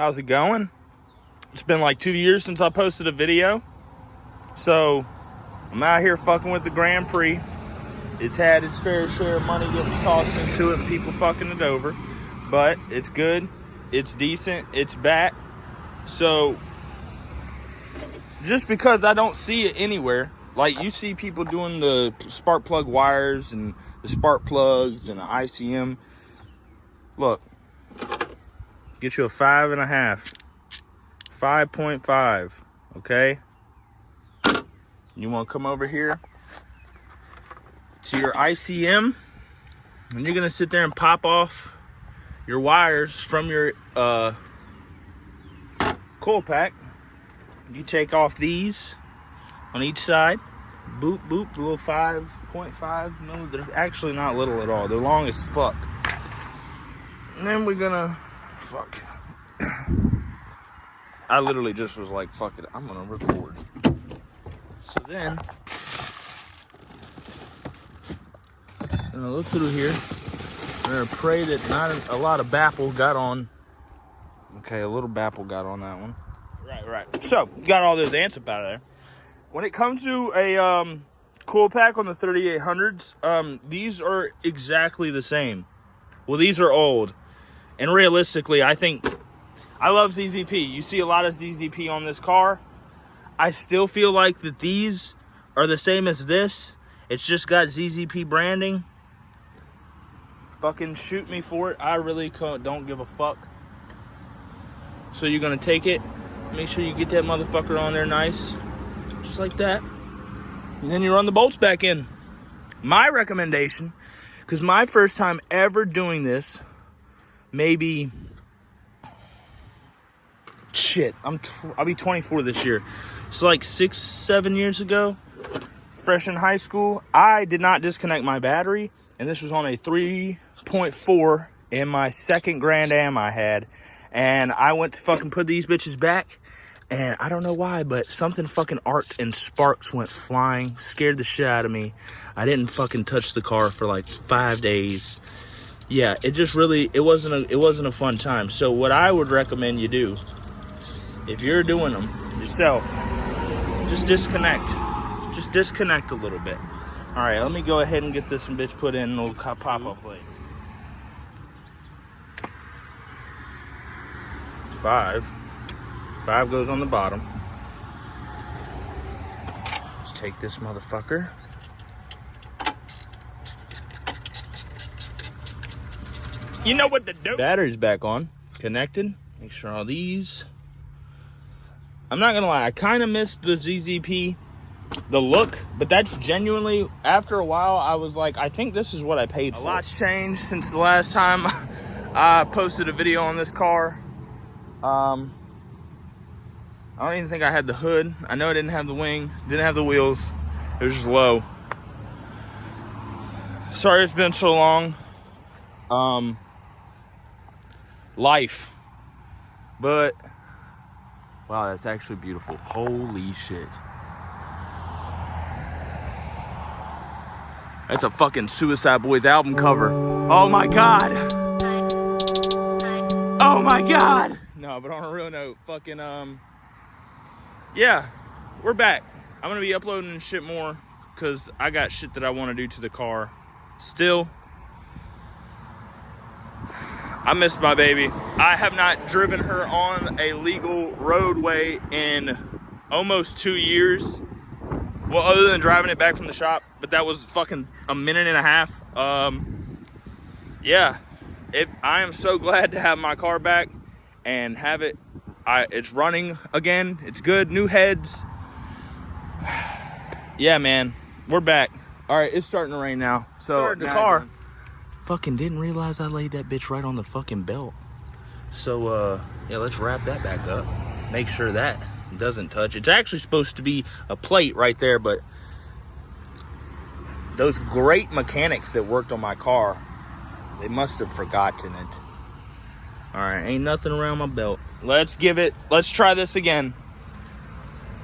How's it going? It's been like 2 years since I posted a video. So, I'm out here fucking with the Grand Prix. It's had its fair share of money getting tossed into it and people fucking it over. But it's good. It's decent. It's back. So, just because I don't see it anywhere, like you see people doing the spark plug wires and the spark plugs and the ICM. Look, get you a 5.5, 5.5, okay? You want to come over here to your ICM, and you're gonna sit there and pop off your wires from your coil pack. You take off these on each side. Boop, boop, little 5.5. No, they're actually not little at all. They're long as fuck. And then we're gonna, fuck. I literally just was like, fuck it, I'm gonna record. So then, I'm gonna look through here. I'm gonna pray that not a lot of baffle got on. Okay, a little baffle got on that one. Right. So, got all those ants up out of there. When it comes to a coil pack on the 3800s, these are exactly the same. Well, these are old. And realistically, I think, I love ZZP. You see a lot of ZZP on this car. I still feel like that these are the same as this. It's just got ZZP branding. Fucking shoot me for it. I really don't give a fuck. So you're gonna take it. Make sure you get that motherfucker on there nice. Just like that. And then you run the bolts back in. My recommendation, because my first time ever doing this, maybe, shit, I'll be 24 this year. So like 6-7 years ago, fresh in high school, I did not disconnect my battery. And this was on a 3.4 in my second Grand Am I had. And I went to fucking put these bitches back. And I don't know why, but something fucking arced and sparks went flying. Scared the shit out of me. I didn't fucking touch the car for like 5 days. Yeah, it just really, it wasn't a fun time. So what I would recommend you do, if you're doing them yourself, just disconnect. Just disconnect a little bit. All right, let me go ahead and get this bitch put in. We'll pop off later. 5 goes on the bottom. Let's take this motherfucker. You know what to do. Battery's back on, connected. Make sure all these. I'm not gonna lie, I kind of missed the ZZP, the look, but that's genuinely, after a while, I was like, I think this is what I paid for. A lot's changed since the last time I posted a video on this car. I don't even think I had the hood. I know I didn't have the wing, didn't have the wheels. It was just low. Sorry it's been so long. Life. But, wow, that's actually beautiful. Holy shit. That's a fucking Suicide Boys album cover. Oh my God. Oh my God. No, but on a real note, fucking, yeah, we're back. I'm gonna be uploading shit more because I got shit that I want to do to the car. Still, I missed my baby. I have not driven her on a legal roadway in almost 2 years. Well, other than driving it back from the shop, but that was fucking a minute and a half. Yeah, I am so glad to have my car back and have it. It's running again. It's good. New heads. Yeah, man, we're back. All right, it's starting to rain now. So the car. Fucking didn't realize I laid that bitch right on the fucking belt. So, yeah, let's wrap that back up. Make sure that doesn't touch. It's actually supposed to be a plate right there, but those great mechanics that worked on my car, they must have forgotten it. All right, ain't nothing around my belt. Let's try this again.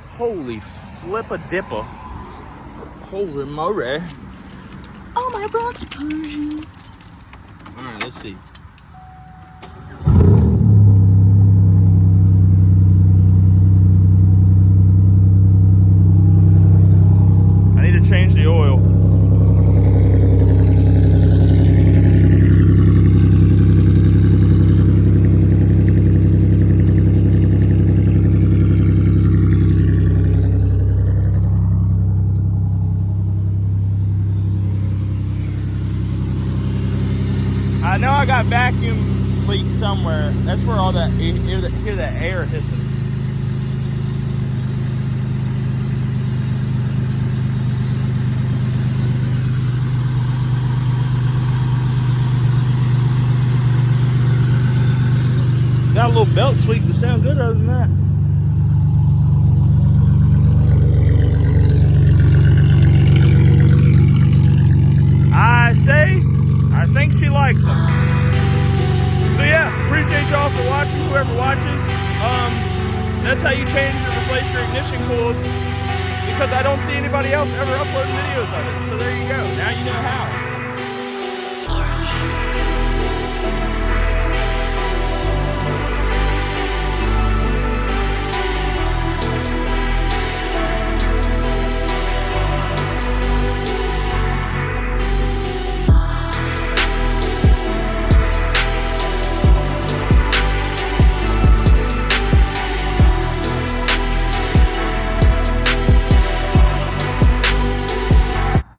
Holy flip-a-dippa. Holy moly. Oh, my rocks Persian. All right, let's see. vacuum leak somewhere. That's where all that, you hear that air hissing. Got a little belt squeak to sound good other than that. I think she likes them. So yeah, appreciate y'all for watching, whoever watches. That's how you change and replace your ignition coils, because I don't see anybody else ever uploading videos of it. So there you go. Now you know how.